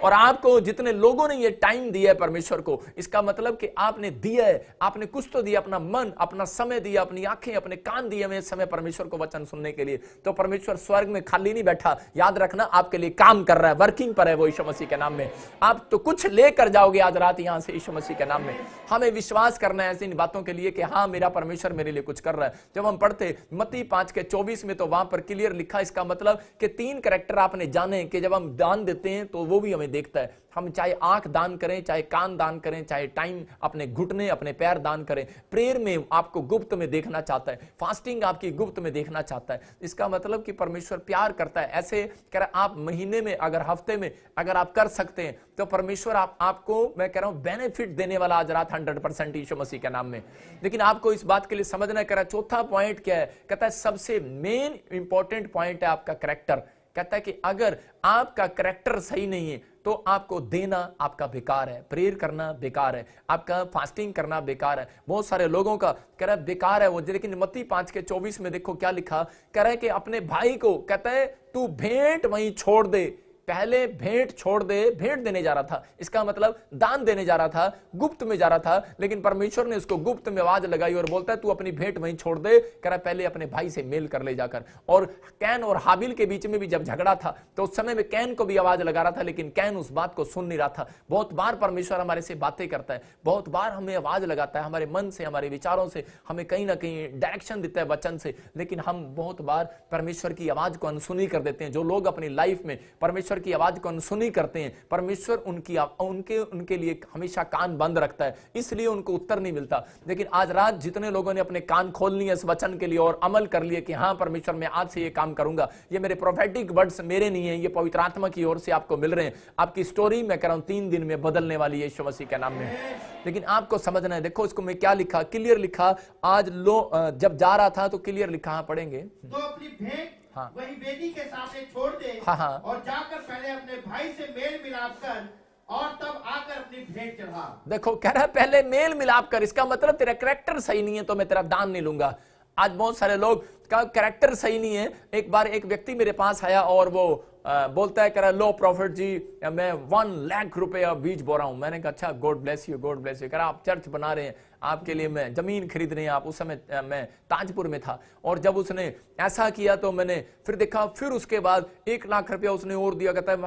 और आपको जितने लोगों ने ये टाइम दिया है परमेश्वर को, इसका मतलब कि आपने दिया है, आपने कुछ तो दिया, अपना मन, अपना समय दिया, अपनी आंखें, अपने कान दिए हमें समय परमेश्वर को वचन सुनने के लिए। तो परमेश्वर स्वर्ग में खाली नहीं बैठा, याद रखना, आपके लिए काम कर रहा है, वर्किंग पर है वो यीशु मसीह के नाम में। आप तो कुछ लेकर जाओगे आज रात यहां से यीशु मसीह के नाम में। हमें विश्वास करना है ऐसी बातों के लिए कि हाँ, मेरा परमेश्वर मेरे लिए कुछ कर रहा है। जब हम पढ़ते मत्ती 5:24 में, तो वहां पर क्लियर लिखा, इसका मतलब कि 3 कैरेक्टर आपने जाने कि जब हम दान देते हैं तो वो भी हमें देखता है। हम चाहे आंख दान करें, चाहे कान दान करें, चाहे टाइम, अपने घुटने, अपने पैर दान करें, प्रेयर में आपको गुप्त में देखना चाहता है, फास्टिंग आपकी गुप्त में देखना चाहता है। इसका मतलब कि परमेश्वर प्यार करता है। ऐसे कह रहा, आप महीने में, अगर हफ्ते में अगर आप कर सकते हैं तो परमेश्वर आपको, मैं कह रहा हूं, बेनिफिट देने वाला आज रात 100% यीशु मसीह के नाम में। लेकिन आपको इस बात के लिए समझना, कह रहा चौथा पॉइंट क्या है, कहता है सबसे मेन इंपॉर्टेंट पॉइंट है आपका कैरेक्टर। कहता है कि अगर आपका कैरेक्टर सही नहीं है तो आपको देना आपका बेकार है, प्रेयर करना बेकार है, आपका फास्टिंग करना बेकार है। बहुत सारे लोगों का कह रहा है बेकार है वो। लेकिन मत्ती 5:24 में देखो क्या लिखा, कह रहा है कि अपने भाई को, कहता है तू भेंट वहीं छोड़ दे। पहले भेंट छोड़ दे, भेंट देने जा रहा था, इसका मतलब दान देने जा रहा था, गुप्त में जा रहा था, लेकिन परमेश्वर ने उसको गुप्त में आवाज लगाई और बोलता है तू अपनी भेंट वहीं छोड़ दे। कह रहा पहले अपने भाई से मेल कर ले जाकर। और कैन और हाबिल के बीच में भी जब झगड़ा था तो उस समय में कैन को भी आवाज लगा रहा था, लेकिन कैन उस बात को सुन नहीं रहा था। बहुत बार परमेश्वर हमारे से बातें करता है, बहुत बार हमें आवाज लगाता है, हमारे मन से, हमारे विचारों से हमें कहीं ना कहीं डायरेक्शन देता है वचन से, लेकिन हम बहुत बार परमेश्वर की आवाज को अनसुनी कर देते हैं। जो लोग अपनी लाइफ में परमेश्वर की आवाज को अनसुनी करते हैं, परमेश्वर उनके लिए हमेशा कान बंद रखता है, इसलिए उनको उत्तर नहीं मिलता। लेकिन आज रात जितने लोगों ने अपने कान खोल लिए इस वचन के लिए और अमल कर लिए कि हाँ परमेश्वर मैं आज से ये काम करूंगा, ये मेरे प्रोफेटिक वर्ड्स मेरे नहीं है, ये पवित्र आत्मा की ओर से आपको मिल रहे हैं। आपकी स्टोरी मैं कह रहा हूं 3 दिन में बदलने वाली है यीशु मसीह के नाम में। लेकिन आपको समझना है, देखो इसको मैं क्या लिखा, क्लियर लिखा। आज जब जा रहा था तो क्लियर लिखा, पढ़ेंगे, तो अपनी भेंट हाँ, वही वेदी के सामने छोड़ दे, हाँ, हाँ, और जाकर पहले अपने भाई से मेल मिलाप कर और तब आकर अपनी भेंट चढ़ा। देखो कह रहा है पहले मेल मिलाप कर, इसका मतलब तेरा कैरेक्टर सही नहीं है तो मैं तेरा दान नहीं लूंगा। आज बहुत सारे लोग का कैरेक्टर सही नहीं है। एक बार एक व्यक्ति मेरे पास आया और वो बोलता है, कह रहा लो प्रॉफिट जी मैं 1 लाख रुपए बीज बो रहा हूं। मैंने कहा अच्छा, God bless you, God bless you. कह रहा आप चर्च बना रहे हैं, आपके लिए मैं जमीन खरीद रहे हैं। आप उस समय मैं ताजपुर में था, और जब उसने ऐसा किया तो मैंने फिर देखा, फिर उसके बाद 1 लाख रुपया उसने और दिया। कहता है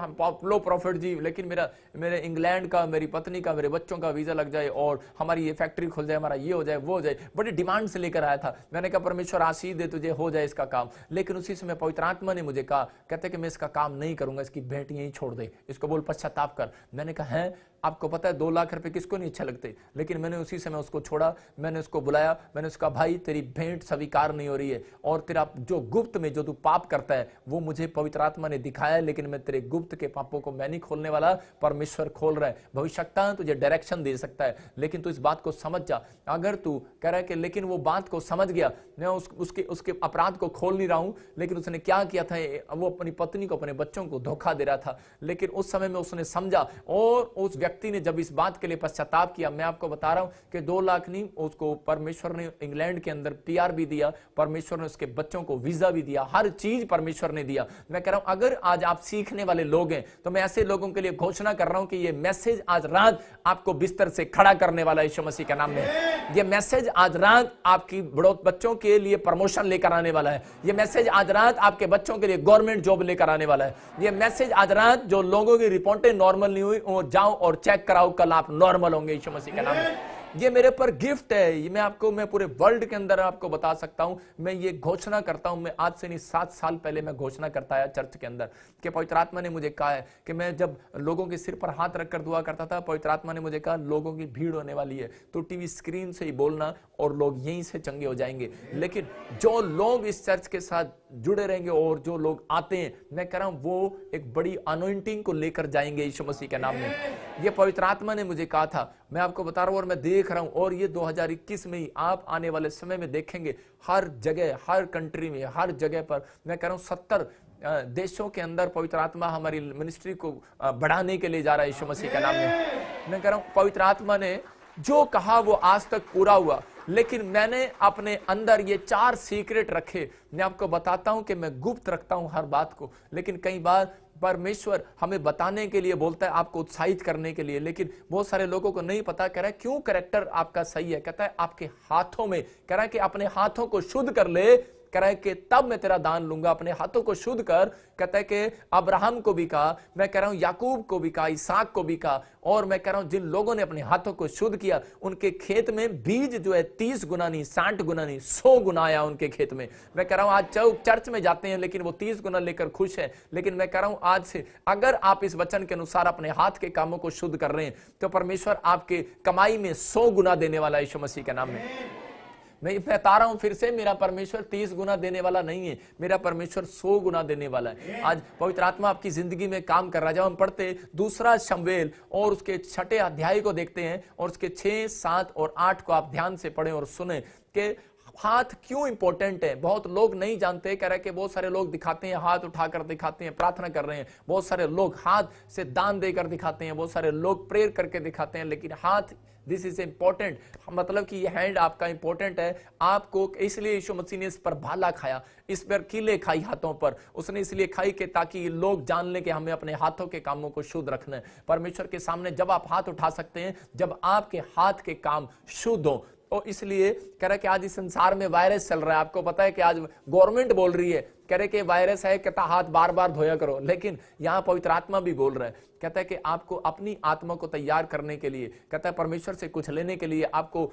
लो प्रॉफिट जी, लेकिन मेरे इंग्लैंड का, मेरी पत्नी का, मेरे बच्चों का वीजा लग जाए और हमारी ये फैक्ट्री खुल जाए, हमारा ये हो जाए, वो हो जाए। बड़ी डिमांड से लेकर आया था। मैंने कहा परमेश्वर आशीष दे तुझे, हो जाए इसका काम। लेकिन उसी समय पवित्र आत्मा ने मुझे कहा, कहते कि मैं इसका काम नहीं करूंगा, इसकी भेंट यहीं छोड़ दे, इसको बोल पश्चाताप कर। मैंने कहा है, आपको पता है 2 लाख रुपए किसको नहीं अच्छे लगते। लेकिन मैंने उसी समय उसको छोड़ा, मैंने उसको बुलाया, मैंने उसका भाई तेरी भेंट स्वीकार नहीं हो रही है, और तेरा जो गुप्त में जो तू पाप करता है वो मुझे पवित्र आत्मा ने दिखाया है, लेकिन मैं तेरे गुप्त के पापों को मैं नहीं खोलने वाला, परमेश्वर खोल रहा है। भविष्यवक्ता तुझे डायरेक्शन दे सकता है, लेकिन तू इस बात को समझ जा। अगर तू कह रहा है कि लेकिन वो बात को समझ गया, मैं उसके अपराध को खोल नहीं रहा हूं, लेकिन उसने क्या किया था, वो अपनी पत्नी को, अपने बच्चों को धोखा दे रहा था। लेकिन उस समय में उसने समझा, और उस व्यक्ति ने जब इस बात के लिए पश्चाताप किया, मैं आपको बता रहा हूं कि 2 लाख नहीं, उसको परमेश्वर ने इंग्लैंड के अंदर पीआर भी दिया, परमेश्वर ने उसके बच्चों को वीजा भी दिया, हर चीज परमेश्वर ने दिया। मैं कह रहा हूं अगर आज आप सीखने वाले लोग हैं तो मैं ऐसे लोगों के लिए घोषणा कर रहा हूं कि ये मैसेज आज रात आपको बिस्तर से खड़ा करने वाला है यीशु मसीह के नाम में। ये मैसेज आज रात आपकी बच्चों के लिए प्रमोशन लेकर आने वाला है। ये मैसेज आज रात आपके बच्चों के लिए गवर्नमेंट जॉब लेकर आने वाला है। ये मैसेज आज रात जो लोगों की रिपोर्टें नॉर्मल नहीं हुई, वो जाओ और चेक कराओ, कल आप नॉर्मल होंगे यीशु मसीह के नाम में। ये मेरे पर गिफ्ट है, ये मैं पूरे वर्ल्ड के अंदर आपको बता सकता हूं। मैं ये घोषणा करता हूं, मैं आज से नहीं 7 साल पहले मैं घोषणा करता आया चर्च के अंदर कि पवित्र आत्मा ने मुझे कहा है कि मैं जब लोगों के सिर पर हाथ रखकर दुआ करता था, पवित्र आत्मा ने मुझे कहा लोगों की भीड़ होने वाली है, तो टीवी स्क्रीन से ही बोलना और लोग यहीं से चंगे हो जाएंगे। लेकिन जो लोग इस चर्च के साथ जुड़े रहेंगे और जो लोग आते हैं, मैं कह रहा हूं वो एक बड़ी अनॉइंटिंग को लेकर जाएंगे यीशु मसीह के नाम में। ये पवित्र आत्मा ने मुझे कहा था, मैं आपको बता रहा हूं और मैं देख रहा हूं, और ये 2021 में ही आप आने वाले समय में देखेंगे हर जगह, हर कंट्री में, हर जगह पर, मैं कह रहा हूं 70 देशों के अंदर पवित्र आत्मा हमारी मिनिस्ट्री को बढ़ाने के लिए जा रहा है यीशु मसीह के नाम में। मैं कह रहा हूं पवित्र आत्मा ने जो कहा वो आज तक पूरा हुआ, लेकिन मैंने अपने अंदर ये 4 सीक्रेट रखे। मैं आपको बताता हूं कि मैं गुप्त रखता हूं हर बात को, लेकिन कई बार परमेश्वर हमें बताने के लिए बोलता है, आपको उत्साहित करने के लिए, लेकिन बहुत सारे लोगों को नहीं पता। कह रहा है क्यों कैरेक्टर आपका सही है, कहता है आपके हाथों में, कह रहा है कि अपने हाथों को शुद्ध कर ले, कह रहा है कि तब मैं तेरा दान लूंगा। अपने हाथों को शुद्ध कर, कहता है कि अब्राहम को भी कहा, मैं कह रहा हूं याकूब को भी कहा, इसहाक को भी कहा, और मैं कह रहा हूं जिन लोगों ने अपने हाथों को शुद्ध किया उनके खेत में बीज जो है 30 गुना नहीं, 60 गुना नहीं, 100 गुना आया उनके खेत में। मैं कह रहा हूं आज चर्च में जाते हैं लेकिन वो 30 गुना लेकर खुश है, लेकिन मैं कह रहा हूं आज से अगर आप इस वचन के अनुसार अपने हाथ के कामों को शुद्ध कर रहे हैं तो परमेश्वर आपके कमाई में 100 गुना देने वाला है यीशु मसीह के नाम में। मैं बता रहा हूं फिर से, मेरा परमेश्वर 30 गुना देने वाला नहीं है, मेरा परमेश्वर 100 गुना देने वाला है। आज पवित्र आत्मा आपकी जिंदगी में काम कर रहा है। जब हम पढ़ते दूसरा शमूएल और उसके 6 अध्याय को देखते हैं और उसके 6, 7 और 8 को आप ध्यान से पढ़ें और सुने कि हाथ क्यों इंपॉर्टेंट है। बहुत लोग नहीं जानते, कह रहे कि बहुत सारे लोग दिखाते हैं, हाथ उठाकर दिखाते हैं, प्रार्थना कर रहे हैं, बहुत सारे लोग हाथ से दान देकर दिखाते हैं, बहुत सारे लोग प्रेयर करके दिखाते हैं, लेकिन हाथ, दिस इज इंपॉर्टेंट, मतलब कि ये हैंड आपका इंपॉर्टेंट है आपको। इसलिए यीशु मसीह ने इस पर भाला खाया, इस पर कीले खाई हाथों पर, उसने इसलिए खाई कि ताकि लोग जान लें कि हमें अपने हाथों के कामों को शुद्ध रखना है। परमेश्वर के सामने जब आप हाथ उठा सकते हैं, जब आपके हाथ के काम शुद्ध हो। और इसलिए कह रहा है कि आज इस संसार में वायरस चल रहा है, आपको पता है कि आज गवर्नमेंट बोल रही है, कह रहे कि वायरस है, कहता हाथ बार बार धोया करो, लेकिन यहां पवित्र आत्मा भी बोल रहा है, कहता है कि आपको अपनी आत्मा को तैयार करने के लिए, कहता है परमेश्वर से कुछ लेने के लिए आपको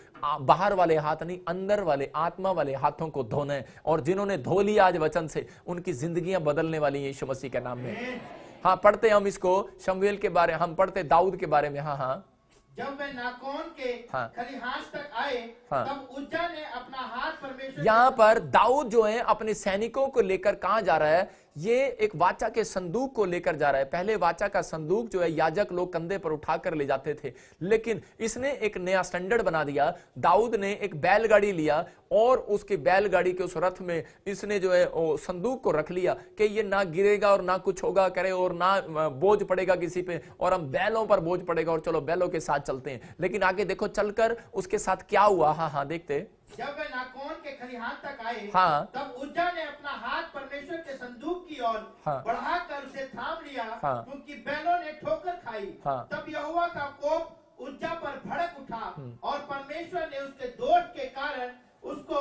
बाहर वाले हाथ नहीं, अंदर वाले आत्मा वाले हाथों को धोना है। और जिन्होंने धो लिया आज वचन से, उनकी जिंदगियां बदलने वाली है यीशु मसीह के नाम में। हाँ, पढ़ते हम इसको शमूएल के बारे, हम पढ़ते दाऊद के बारे में। हाँ, जब वे नाकोन के खलिहान तक आए, तब उज्जा ने अपना हाथ परमेश्वर, यहां पर दाऊद जो है अपने सैनिकों को लेकर कहां जा रहा है, ये एक वाचा के संदूक को लेकर जा रहा है। पहले वाचा का संदूक जो है याजक लोग कंधे पर उठाकर ले जाते थे, लेकिन इसने एक नया स्टैंडर्ड बना दिया। दाऊद ने एक बैलगाड़ी लिया और उसकी बैलगाड़ी के उस रथ में इसने जो है संदूक को रख लिया कि ये ना गिरेगा और ना कुछ होगा करे और ना बोझ पड़ेगा किसी पे, और हम बैलों पर बोझ पड़ेगा और चलो बैलों के साथ चलते हैं। लेकिन आगे देखो चलकर उसके साथ क्या हुआ। हाँ, देखते। जब वे नाकोन के खलिहान तक आए, तब उज्जा ने अपना हाथ परमेश्वर के संदूक की ओर बढ़ाकर उसे थाम लिया, क्योंकि बैलों ने ठोकर खाई। तब यहोवा का कोप उज्जा पर भड़क उठा और परमेश्वर ने उसके दोष के कारण उसको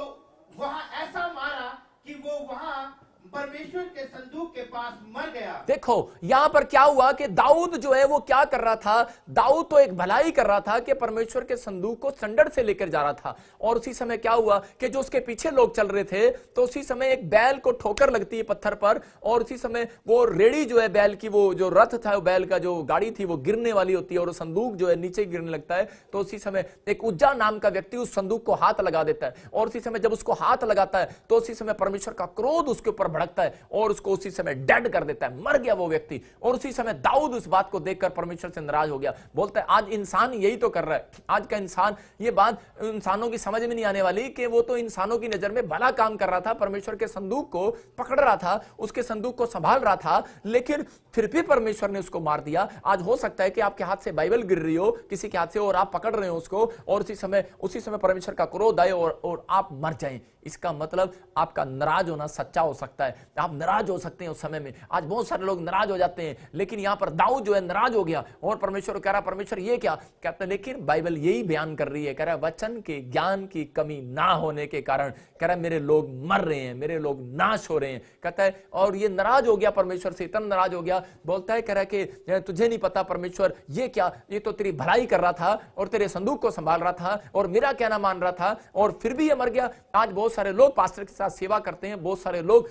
वहां ऐसा मारा कि वो वहां परमेश्वर के संदूक के पास मर गया। देखो यहां पर क्या हुआ कि दाऊद जो है वो क्या कर रहा था, दाऊद तो एक भलाई कर रहा था कि परमेश्वर के संदूक को स्टैंडर्ड से लेकर जा रहा था, और उसी समय क्या हुआ कि जो उसके पीछे लोग चल रहे थे तो उसी समय एक बैल को ठोकर लगती है पत्थर पर, और उसी समय वो रेडी जो है बैल की, वो जो रथ था, बैल का जो गाड़ी थी वो गिरने वाली होती है और संदूक जो है नीचे गिरने लगता है। तो उसी समय एक उज्जा नाम का व्यक्ति उस संदूक को हाथ लगा देता है, और उसी समय जब उसको हाथ लगाता है तो उसी समय परमेश्वर का क्रोध उसके ऊपर भड़कता है और उसको उसी समय डेड कर देता है, मर गया वो व्यक्ति। और उसी समय दाऊद उस बात को देखकर परमेश्वर से नाराज हो गया। बोलता है आज इंसान यही तो कर रहा है, आज का इंसान, ये बात इंसानों की समझ में नहीं आने वाली कि वो तो इंसानों की नजर में भला काम कर रहा था, परमेश्वर के संदूक को पकड़ रहा था, उसके संदूक को संभाल रहा था, लेकिन फिर भी परमेश्वर ने उसको मार दिया। आज हो सकता है कि आपके हाथ से बाइबल गिर रही हो किसी के हाथ से और आप पकड़ रहे हो उसको, और उसी समय परमेश्वर का क्रोध आए और आप मर जाएं। इसका मतलब आपका नाराज होना सच्चा हो सकता है, आप नाराज हो सकते हैं उस समय में। आज बहुत सारे लोग नाराज हो जाते हैं, लेकिन यहां पर दाऊद जो है नाराज हो गया और परमेश्वर कह रहा, परमेश्वर ये क्या कहता है, लेकिन बाइबल यही बयान कर रही है, कह रहा है वचन के ज्ञान की कमी ना होने के कारण कह रहा है मेरे लोग मर रहे हैं, मेरे लोग नाश हो रहे हैं, कहता है। और ये नाराज हो गया परमेश्वर से, इतना नाराज हो गया, बोलता है कह रहा है कि तुझे नहीं पता परमेश्वर ये क्या, ये तो तेरी भलाई कर रहा था और तेरे संदूक को संभाल रहा था और मेरा कहना मान रहा था और फिर भी ये मर गया। आज बहुत सारे लोग पास्टर के साथ सेवा करते हैं, बहुत सारे लोग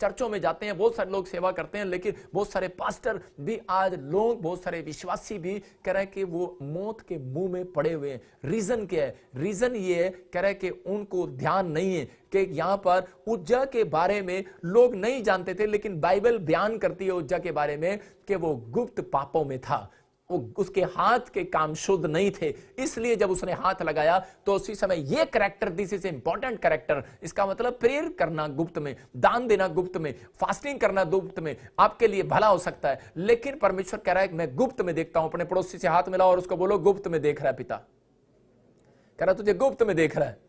चर्चों में जाते हैं, बहुत सारे लोग सेवा करते हैं, लेकिन बहुत सारे पास्टर भी आज लोग, बहुत सारे विश्वासी भी कह रहे हैं कि वो मौत के मुंह में पड़े हुए हैं। रीजन क्या है? रीजन ये है, कह रहे हैं कि उनको ध्यान नहीं है कि यहां पर उज्जा के बारे में लोग नहीं जानते थे, लेकिन बाइबल बयान करती है उज्जा के बारे में कि वो गुप्त पापों में था, वो उसके हाथ के काम शुद्ध नहीं थे, इसलिए जब उसने हाथ लगाया तो उसी समय ये character, this is important character, इसका मतलब प्रेयर करना गुप्त में, दान देना गुप्त में, फास्टिंग करना गुप्त में आपके लिए भला हो सकता है, लेकिन परमेश्वर कह रहा है मैं गुप्त में देखता हूं। अपने पड़ोसी से हाथ मिलाओ और उसको बोलो गुप्त में देख रहा है पिता, कह रहा तुझे गुप्त में देख रहा है।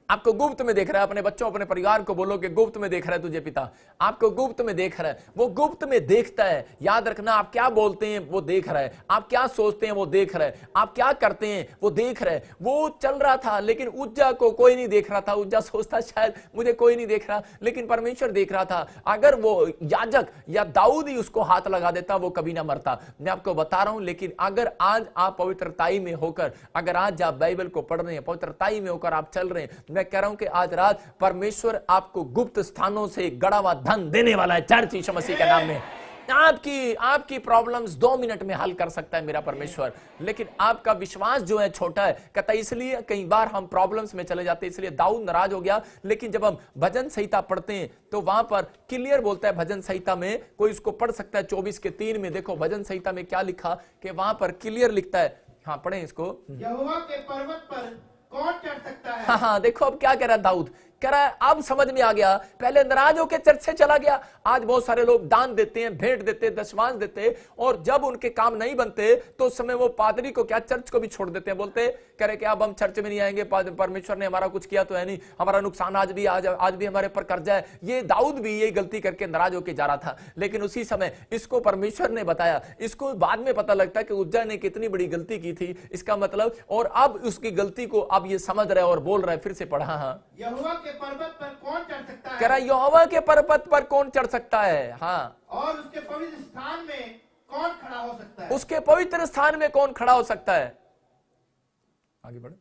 आपको गुप्त में देख रहा है। अपने बच्चों अपने परिवार को बोलो कि गुप्त में देख रहा है तुझे पिता, आपको गुप्त में देख रहा है। वो गुप्त में देखता है। याद रखना, आप क्या बोलते हैं वो देख रहा है, आप क्या सोचते हैं वो देख रहा है, आप क्या करते हैं वो देख रहा है। वो चल रहा था लेकिन उज्जा को कोई नहीं देख रहा था। उज्जा सोचता शायद मुझे कोई नहीं देख रहा, लेकिन परमेश्वर देख रहा था। अगर वो याजक या दाऊद ही उसको हाथ लगा देता वो कभी ना मरता। मैं आपको बता रहा हूं। लेकिन अगर आज आप पवित्रताई में होकर, अगर आज आप बाइबल को पढ़ रहे हैं, पवित्रताई में होकर आप चल रहे हैं, मैं कह रहा हूं कि आज रात परमेश्वर आपको गुप्त स्थानों से गड़ा हुआ धन देने वाला है। चर्च यीशु मसीह के नाम में आपकी प्रॉब्लम्स 2 मिनट में हल कर सकता है मेरा परमेश्वर। लेकिन आपका विश्वास जो है छोटा है। कहता इसलिए कई बार हम प्रॉब्लम्स में चले जाते हैं। इसलिए दाऊद नाराज हो गया। लेकिन जब हम भजन संहिता पढ़ते हैं तो वहां पर क्लियर बोलता है, भजन संहिता में कोई इसको पढ़ सकता है 24:3 में। देखो भजन संहिता में क्या लिखा कि वहां पर क्लियर लिखता है। हाँ पढ़ें इसको। यहोवा के पर्वत पर कौन चढ़ सकता है? हाँ देखो अब क्या कह रहा है दाऊद, कह रहा है अब समझ में आ गया। पहले नाराज होकर चर्च से चला गया। आज बहुत सारे लोग दान देते हैं, भेंट देते हैं, दशमांश देते हैं, और जब उनके काम नहीं बनते तो उस समय वो पादरी को क्या चर्च को भी छोड़ देते हैं। बोलते कह रहे कि अब हम चर्च में नहीं आएंगे, परमेश्वर ने हमारा कुछ किया तो है नहीं, हमारा नुकसान आज भी हमारे पर कर्जा है। ये दाऊद भी यही गलती करके नाराज होकर जा रहा था। लेकिन उसी समय इसको परमेश्वर ने बताया। इसको बाद में पता लगता है कि उज्जा ने कितनी बड़ी गलती की थी। इसका मतलब, और अब उसकी गलती को अब ये समझ रहा है और बोल रहा है। फिर से पढ़ा। हाँ, यहोवा के पर्वत पर कौन चढ़ सकता है? कह रहा यहोवा के पर्वत पर कौन चढ़ सकता है? हाँ, और उसके पवित्र स्थान में कौन खड़ा हो सकता है? उसके पवित्र स्थान में कौन खड़ा हो सकता है? आगे बढ़े।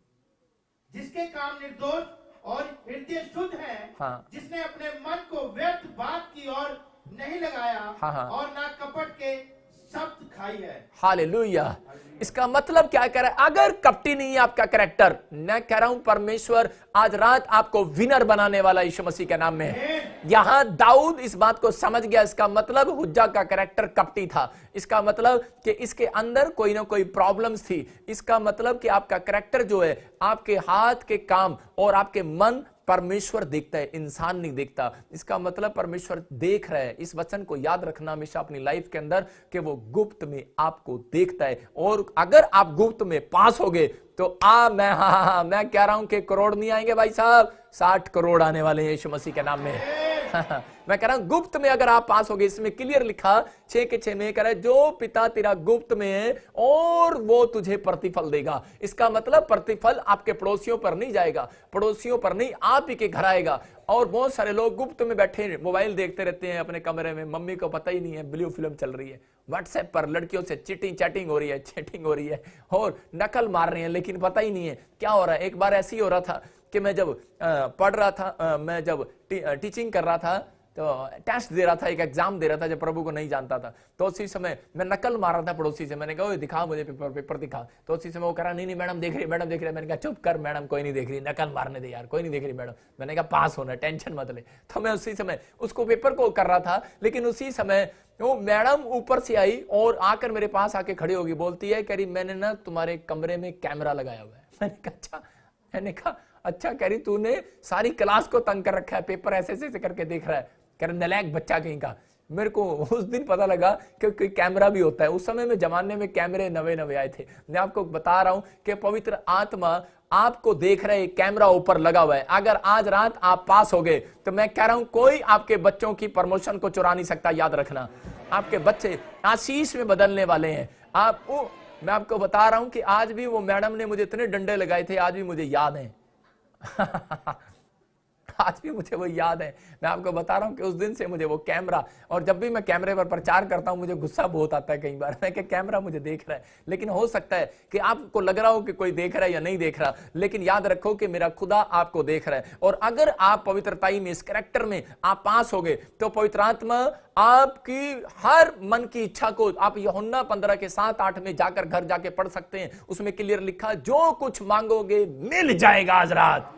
जिसके काम निर्दोष और हृदय शुद्ध है। हाँ, जिसने अपने मन को व्यर्थ बात की ओर नहीं लगाया। हाँ, और ना कपट के शब्द खाई है। हालेलुया। इसका मतलब क्या कह रहा है? अगर कपटी नहीं है आपका कैरेक्टर, मैं कह रहा हूं परमेश्वर आज रात आपको विनर बनाने वाला यीशु मसीह के नाम में। यहां दाऊद इस बात को समझ गया। इसका मतलब हुज्जा का कैरेक्टर कपटी था। इसका मतलब कि इसके अंदर कोई ना कोई प्रॉब्लम्स थी। इसका मतलब कि आपका कैरेक्टर जो है, आपके हाथ के काम और आपके मन परमेश्वर देखता है, इंसान नहीं देखता। इसका मतलब परमेश्वर देख रहा है। इस वचन को याद रखना हमेशा अपनी लाइफ के अंदर कि वो गुप्त में आपको देखता है। और अगर आप गुप्त में पास हो गए तो मैं कह रहा हूं कि करोड़ नहीं आएंगे भाई साहब, 60 करोड़ आने वाले हैं यीशु मसीह के नाम में। मैं कह रहा हूं गुप्त में अगर आप पास हो गए, इसमें क्लियर लिखा 6:6 में कह रहा है जो पिता तेरा गुप्त में है और वो तुझे प्रतिफल देगा। इसका मतलब प्रतिफल आपके पड़ोसियों पर नहीं जाएगा, पड़ोसियों पर नहीं, आप ही के घर आएगा। और बहुत सारे लोग गुप्त में बैठे मोबाइल देखते रहते हैं अपने कमरे में, मम्मी को पता ही नहीं है ब्लू फिल्म चल रही है, व्हाट्सएप पर लड़कियों से चैटिंग हो रही है और नकल मार रहे हैं, लेकिन पता ही नहीं है क्या हो रहा है। एक बार ऐसे ही हो रहा था कि मैं जब पढ़ रहा था, मैं जब टीचिंग कर रहा था तो टेस्ट दे रहा था, एक एग्जाम दे रहा था जब प्रभु को नहीं जानता था। तो उसी समय मैं नकल मार रहा था पड़ोसी से। मैंने कहा दिखा मुझे पेपर दिखा। तो उसी समय वो कह रहा नहीं मैडम देख रही। मैंने कहा चुप कर मैडम, कोई नहीं देख रही, नकल मारने दे यार, कोई नहीं देख रही मैडम। मैंने कहा पास होना, टेंशन मत ले। तो मैं उसी समय उसको पेपर को कर रहा था, लेकिन उसी समय वो मैडम ऊपर से आई और आकर मेरे पास आके खड़ी होगी, बोलती है कह रही मैंने ना तुम्हारे कमरे में कैमरा लगाया हुआ है। मैंने कहा अच्छा। मैंने कहा अच्छा। कह रही तूने सारी क्लास को तंग कर रखा है, पेपर ऐसे करके देख रहा है। कह रहे नलायक बच्चा कहीं का। मेरे को उस दिन पता लगा कि कैमरा भी होता है। उस समय में जमाने में कैमरे नवे आए थे। मैं आपको बता रहा हूं कि पवित्र आत्मा आपको देख रहे, कैमरा ऊपर लगा हुआ है। अगर आज रात आप पास हो गए तो मैं कह रहा हूं कोई आपके बच्चों की प्रमोशन को चुरा नहीं सकता। याद रखना, आपके बच्चे आशीष में बदलने वाले हैं। मैं आपको बता रहा हूं कि आज भी वो मैडम ने मुझे इतने डंडे लगाए थे, आज भी मुझे याद है। आज भी मुझे वो याद है। मैं आपको बता रहा हूं कि उस दिन से मुझे वो कैमरा, और जब भी मैं कैमरे पर प्रचार करता हूं मुझे गुस्सा बहुत आता है कई बार, मैं कि कैमरा मुझे देख रहा है। लेकिन हो सकता है कि आपको लग रहा हो कि कोई देख रहा है या नहीं देख रहा, लेकिन याद रखो कि मेरा खुदा आपको देख रहा है। और अगर आप पवित्रताई में, इस कैरेक्टर में आप पास हो गए तो पवित्र आत्मा आपकी हर मन की इच्छा को, आप यूहन्ना 15:7-8 में जाकर घर जाके पढ़ सकते हैं। उसमें क्लियर लिखा जो कुछ मांगोगे मिल जाएगा आज रात,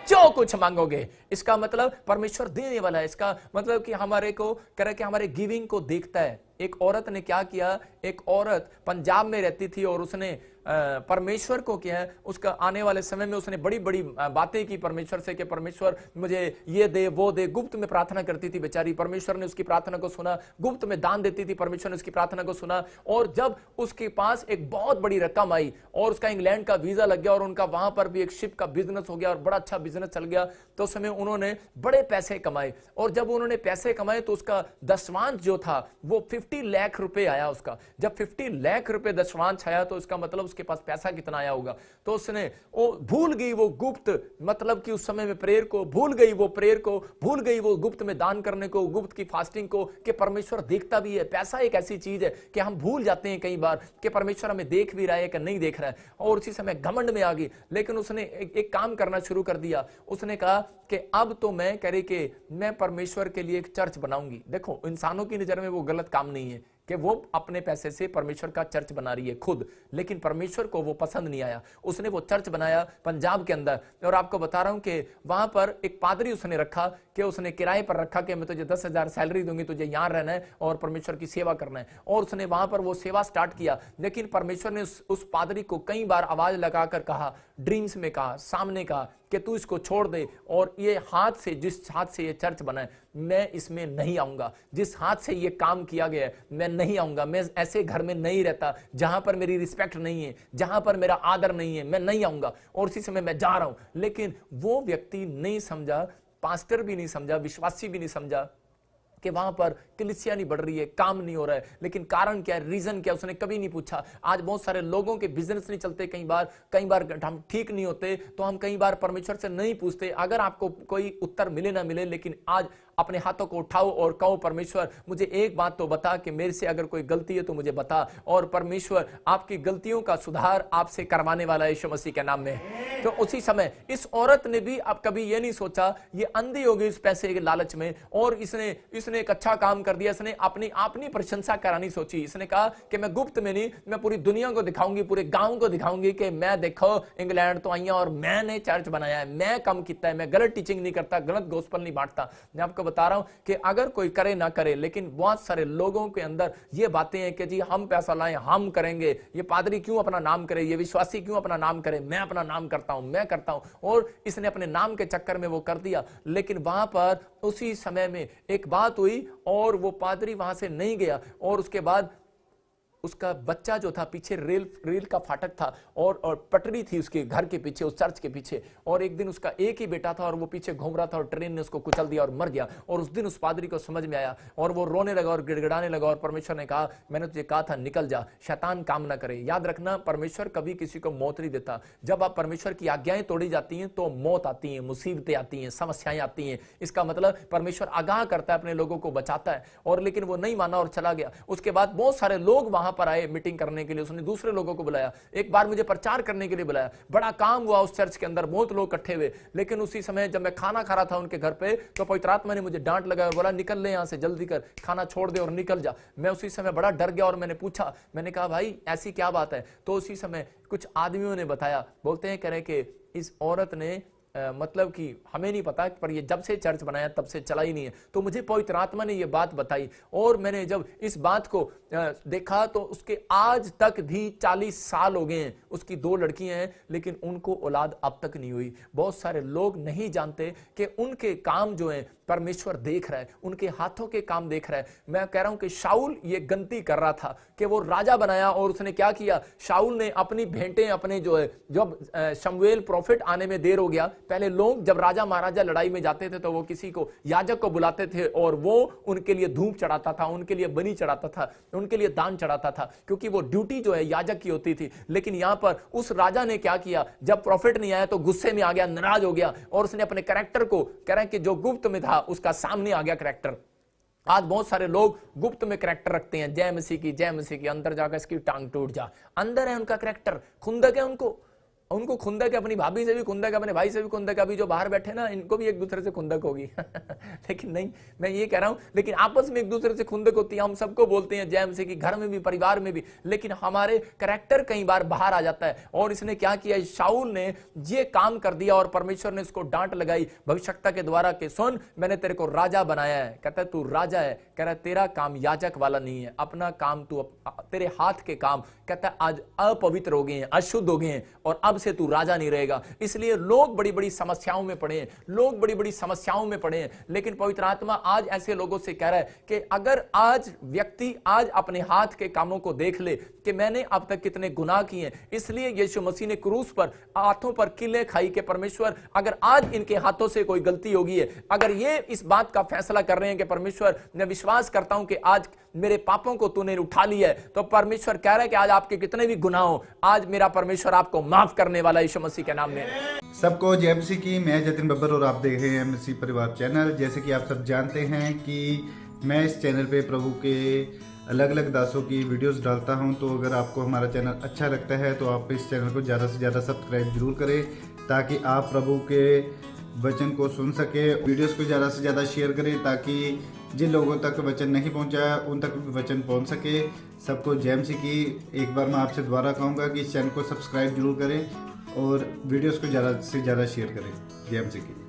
जो कुछ मांगोगे। इसका मतलब परमेश्वर देने वाला है। इसका मतलब कि हमारे को कह रहा कि हमारे गिविंग को देखता है। एक औरत ने क्या किया, एक औरत पंजाब में रहती थी और उसने परमेश्वर को क्या है, उसका आने वाले समय में उसने बड़ी बड़ी बातें की परमेश्वर से कि परमेश्वर मुझे ये दे वो दे। गुप्त में प्रार्थना करती थी बेचारी, परमेश्वर ने उसकी प्रार्थना को सुना। गुप्त में दान देती थी, परमेश्वर ने उसकी प्रार्थना को सुना। और जब उसके पास एक बहुत बड़ी रकम आई और उसका इंग्लैंड का वीजा लग गया और उनका वहां पर भी एक शिप का बिजनेस हो गया और बड़ा अच्छा बिजनेस चल गया, तो उस समय उन्होंने बड़े पैसे कमाए। और जब उन्होंने पैसे कमाए तो उसका दशवांश जो था वो 50 लाख रुपए आया उसका। जब 50 लाख रुपए दशवांश आया तो इसका मतलब उसके पास पैसा कितना आया होगा। तो उसने वो भूल गई वो गुप्त, मतलब कि उस समय में प्रेयर को भूल गई, वो प्रेयर को भूल गई, वो गुप्त में दान करने को, गुप्त की फास्टिंग को, कि परमेश्वर देखता भी है। पैसा एक ऐसी चीज है कि हम भूल जाते हैं कई बार कि परमेश्वर हमें देख भी रहा है कि नहीं देख रहा है, और उसी समय घमंड में आ गई। लेकिन उसने एक काम करना शुरू कर दिया। उसने कहा कि अब तो मैं कह रही कि मैं परमेश्वर के लिए एक चर्च बनाऊंगी। देखो, इंसानों की नजर में वो गलत काम नहीं है कि वो अपने पैसे से परमेश्वर का चर्च बना रही है खुद, लेकिन परमेश्वर को वो पसंद नहीं आया। उसने वो चर्च बनाया पंजाब के अंदर, और आपको बता रहा हूं कि वहां पर एक पादरी उसने रखा, कि उसने किराए पर रखा कि मैं तुझे 10,000 सैलरी दूंगी, तुझे यहां रहना है और परमेश्वर की सेवा करना है। और उसने वहां पर वो सेवा स्टार्ट किया। लेकिन परमेश्वर ने उस पादरी को कई बार आवाज लगाकर कहा, ड्रीम्स में कहा, सामने कहा कि तू इसको छोड़ दे, और ये हाथ से, जिस हाथ से ये चर्च बना है, मैं इसमें नहीं आऊंगा। जिस हाथ से ये काम किया गया है मैं नहीं आऊंगा। मैं ऐसे घर में नहीं रहता जहां पर मेरी रिस्पेक्ट नहीं है, जहां पर मेरा आदर नहीं है, मैं नहीं आऊंगा। और उसी समय मैं जा रहा हूं। लेकिन वो व्यक्ति नहीं समझा, पास्टर भी नहीं समझा, विश्वासी भी नहीं समझा कि वहां पर कलीसिया नहीं बढ़ रही है, काम नहीं हो रहा है। लेकिन कारण क्या है, रीजन क्या है, उसने कभी नहीं पूछा। आज बहुत सारे लोगों के बिजनेस नहीं चलते, कई बार हम ठीक नहीं होते, तो हम कई बार परमेश्वर से नहीं पूछते। अगर आपको कोई उत्तर मिले ना मिले, लेकिन आज अपने हाथों को उठाओ और कहो, परमेश्वर मुझे एक बात तो बता कि मेरे से अगर कोई गलती है तो मुझे बता। और परमेश्वर आपकी गलतियों का सुधार आपसे करवाने वाला है यीशु मसीह के नाम में। तो उसी समय इस औरत ने भी अब कभी ये नहीं सोचा, ये अंधी हो गई इस पैसे के लालच में, और इसने एक अच्छा काम कर दिया। इसने अपनी प्रशंसा करानी सोची। इसने कहा कि मैं गुप्त में नहीं, मैं पूरी दुनिया को दिखाऊंगी, पूरे गांव को दिखाऊंगी कि मैं देखो इंग्लैंड तो आई और मैंने चर्च बनाया है, मैं कम किया है, मैं गलत टीचिंग नहीं करता, गलत गोस्पल नहीं बांटता। मैं आपको बता रहा हूं कि अगर कोई करे ना करे, लेकिन बहुत सारे लोगों के अंदर ये बातें हैं कि जी हम पैसा लाएं, हम करेंगे। ये पादरी क्यों अपना नाम करे, ये विश्वासी क्यों अपना नाम करे, मैं अपना नाम करता हूं, मैं करता हूं। और इसने अपने नाम के चक्कर में वो कर दिया। लेकिन वहां पर उसी समय में एक बात हुई और वो पादरी वहां से नहीं गया। और उसके बाद उसका बच्चा जो था, पीछे रेल का फाटक था और पटरी थी उसके घर के पीछे, उस चर्च के पीछे। और एक दिन उसका एक ही बेटा था और वो पीछे घूम रहा था और ट्रेन ने उसको कुचल दिया और मर गया। और उस दिन उस पादरी को समझ में आया और वो रोने लगा और गिड़गिड़ाने लगा। और परमेश्वर ने कहा, मैंने तुझे कहा था निकल जा, शैतान काम ना करे। याद रखना, परमेश्वर कभी किसी को मौत नहीं देता। जब आप परमेश्वर की आज्ञाएं तोड़ी जाती हैं तो मौत आती है, मुसीबतें आती हैं, समस्याएं आती हैं। इसका मतलब परमेश्वर आगाह करता है, अपने लोगों को बचाता है। और लेकिन वो नहीं माना और चला गया। उसके बाद बहुत सारे लोग वहां पर आए मीटिंग करने के लिए। उसने दूसरे लोगों को बुलाया, एक बार मुझे प्रचार करने के लिए बुलाया। बड़ा काम हुआ उस चर्च के अंदर, बहुत लोग इकट्ठे हुए। लेकिन उसी समय जब मैं खाना खा रहा था उनके घर पे, तो पवित्र आत्मा ने मुझे डांट लगाया और बोला, निकल ले यहां से, जल्दी कर, खाना छोड़ दे और निकल जा। मैं उसी समय बड़ा डर गया और मैंने पूछा, मैंने कहा भाई ऐसी क्या बात है। तो उसी समय कुछ आदमियों ने बताया, बोलते हैं, कह रहे कि इस औरत ने मतलब कि हमें नहीं पता, पर ये जब से चर्च बनाया तब से चला ही नहीं है। तो मुझे पवित्र आत्मा ने ये बात बताई और मैंने जब इस बात को देखा तो उसके आज तक भी 40 साल हो गए हैं। उसकी 2 लड़कियां हैं, लेकिन उनको औलाद अब तक नहीं हुई। बहुत सारे लोग नहीं जानते कि उनके काम जो है परमेश्वर देख रहा है, उनके हाथों के काम देख रहा है। मैं कह रहा हूं कि शाऊल ये गलती कर रहा था कि वो राजा बनाया और उसने क्या किया, शाऊल ने अपनी भेंटें अपने जो है, जब शमूएल प्रॉफिट आने में देर हो गया, पहले लोग जब राजा महाराजा लड़ाई में जाते थे तो वो किसी को, याजक को बुलाते थे और वो उनके लिए धूप चढ़ाता था, उनके लिए बलि चढ़ाता था, उनके लिए दान चढ़ाता था, क्योंकि वो ड्यूटी जो है याजक की होती थी। लेकिन यहां पर उस राजा ने क्या किया, जब प्रॉफिट नहीं आया तो गुस्से में आ गया, नाराज हो गया और उसने अपने कैरेक्टर को, कह रहे हैं कि जो गुप्त में था उसका सामने आ गया कैरेक्टर। आज बहुत सारे लोग गुप्त में कैरेक्टर रखते हैं, जय मसीह की, जय मसीह की, अंदर जाकर इसकी टांग टूट जा, अंदर है उनका कैरेक्टर, खुंदक है उनको, उनको खुंदक है, अपनी भाभी से भी खुंदक है, अपने भाई से भी खुंदक है, अभी जो बाहर बैठे ना इनको भी एक दूसरे से खुंदक होगी लेकिन नहीं, मैं ये कह रहा हूं, लेकिन आपस में एक दूसरे से खुंदक होती है, हम सबको बोलते हैं जैम से कि घर में भी परिवार में भी, लेकिन हमारे कैरेक्टर कई बार बाहर आ जाता है। और इसने क्या किया, शाऊल ने ये काम कर दिया और परमेश्वर ने इसको डांट लगाई भविष्यवक्ता के द्वारा कि सुन मैंने तेरे को राजा बनाया है। कहता है तू राजा है, कह रहा है तेरा काम याजक वाला नहीं है, अपना काम तू, तेरे हाथ के काम कहता है आज अपवित्र हो गए हैं, अशुद्ध हो गए हैं और अब से तू राजा नहीं रहेगा। इसलिए लोग बड़ी बड़ी समस्याओं में पड़े हैं, लोग बड़ी बड़ी समस्याओं में पड़े हैं, लेकिन पवित्र आत्मा आज ऐसे लोगों से कह रहा है कि अगर आज व्यक्ति आज अपने हाथ के कामों को देख ले कि मैंने अब तक कितने गुनाह किए हैं, इसलिए यीशु मसीह ने क्रूस पर हाथों पर किले खाई के परमेश्वर अगर आज इनके हाथों से कोई गलती होगी है, अगर ये इस बात का फैसला कर रहे हैं कि परमेश्वर मैं विश्वास करता हूं कि आज मेरे पापों को तूने उठा लिया है, तो परमेश्वर कह रहा है कि आज आपके कितने भी गुनाह हो, आज मेरा परमेश्वर आपको माफ करने वाला यीशु मसीह के नाम में। सबको जय मसीह की। मैं जतिन बब्बर और आप देख रहे हैं मसीह परिवार चैनल। जैसे कि आप सब जानते हैं कि मैं इस चैनल पे प्रभु के अलग अलग दासों की वीडियोस डालता हूं, तो अगर आपको हमारा चैनल अच्छा लगता है तो आप इस चैनल को ज़्यादा से ज़्यादा सब्सक्राइब जरूर करें ताकि आप प्रभु के वचन को सुन सके। वीडियोस को ज़्यादा से ज़्यादा शेयर करें ताकि जिन लोगों तक वचन नहीं पहुंचा उन तक भी वचन पहुंच सके। सबको जय मसीह की। एक बार मैं आपसे दोबारा कहूँगा कि इस चैनल को सब्सक्राइब जरूर करें और वीडियोस को ज़्यादा से ज़्यादा शेयर करें। जय मसीह की।